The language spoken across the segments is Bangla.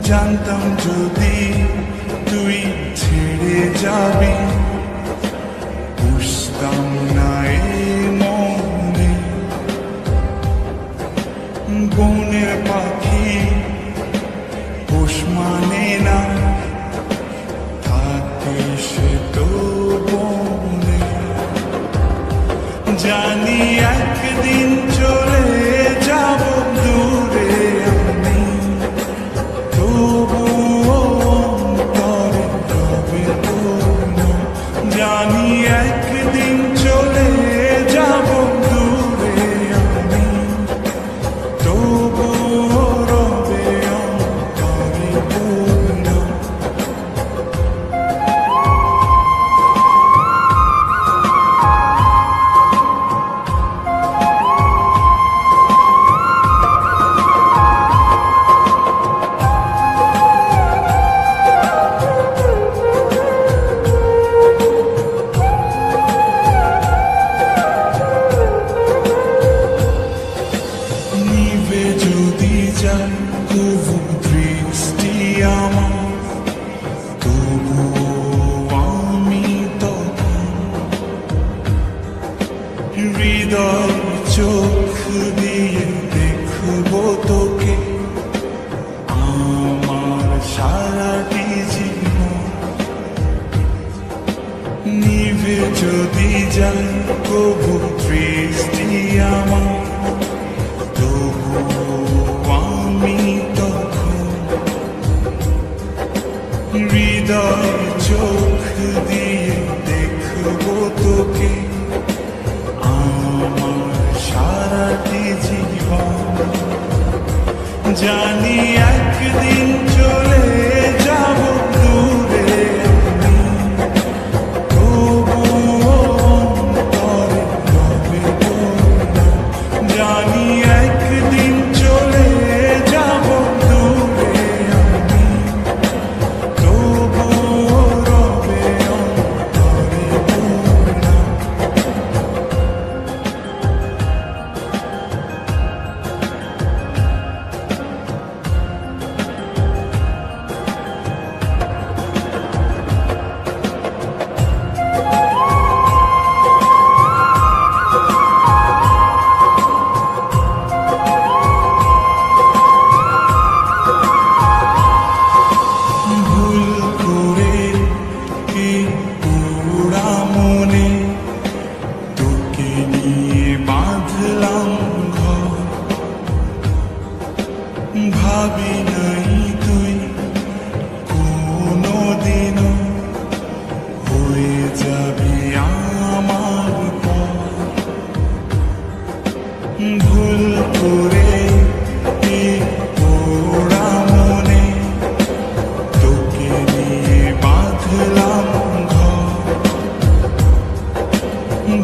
জানতাম যদি তুই ছেড়ে যাবি, বুঝতাম না এ মনে বনের পাখি পোষ মানে না, থাকে সে তো বনে। জানি একদিন চলে যাব দূরে আমি, তবুও অন্তরে রবে তোর। জানি একদিন চলে যাব দূরে আমি, তবুও রবে অন্তরে তোর। নিভে যদি যায় তবু দৃষ্টি আমার, তবু আমি তখন হৃদয় চোখ দিয়ে দেখব তোকে আমার সারাটি জীবন। নিভে যদি যায় তবু দৃষ্টি আমার, তবু আমি তখন হৃদয় চোখ দিয়ে দেখব তোকে আমার সারাটি জীবন। জানি একদিন চলে যাব দূরে আমি, তবুও অন্তরে রবে তোর। জানি একদিন চলে যাব দূরে আমি, তবুও রবে অন্তরে তোর। ভুল করে কি পোড়া মনে তোকে নিয়ে বাঁধলাম ঘর। ভাবি নাই তুই কোনোদিনও হয়ে যাবি আমার পর। ভুল করে কি পোড়া মনে তোকে নিয়ে বাঁধলাম ঘর।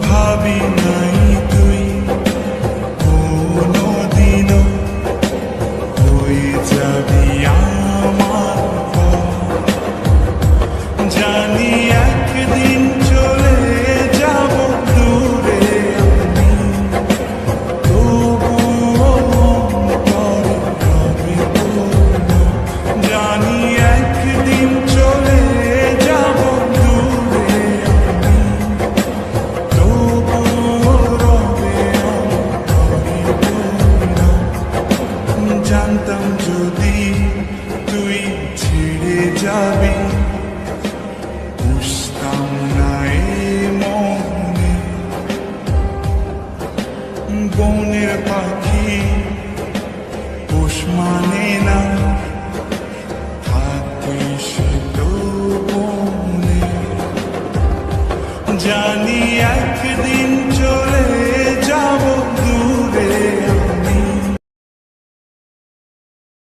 ভাবি নাই তুই কোনোদিনও হয়ে যাবি আমার পর। জানি একদিন চলে যাব দূরে আমি, তবুও অন্তরে রবে তোর। জানি একদিন চলে যাব দূরে আমি, তবুও রবে অন্তরে তোর। জানতাম যদি তুই ছেড়ে যাবি, বুঝতাম না এ মনে বনের পাখি পোষ মানে না, থাকে সে তো বনে। জানি একদিন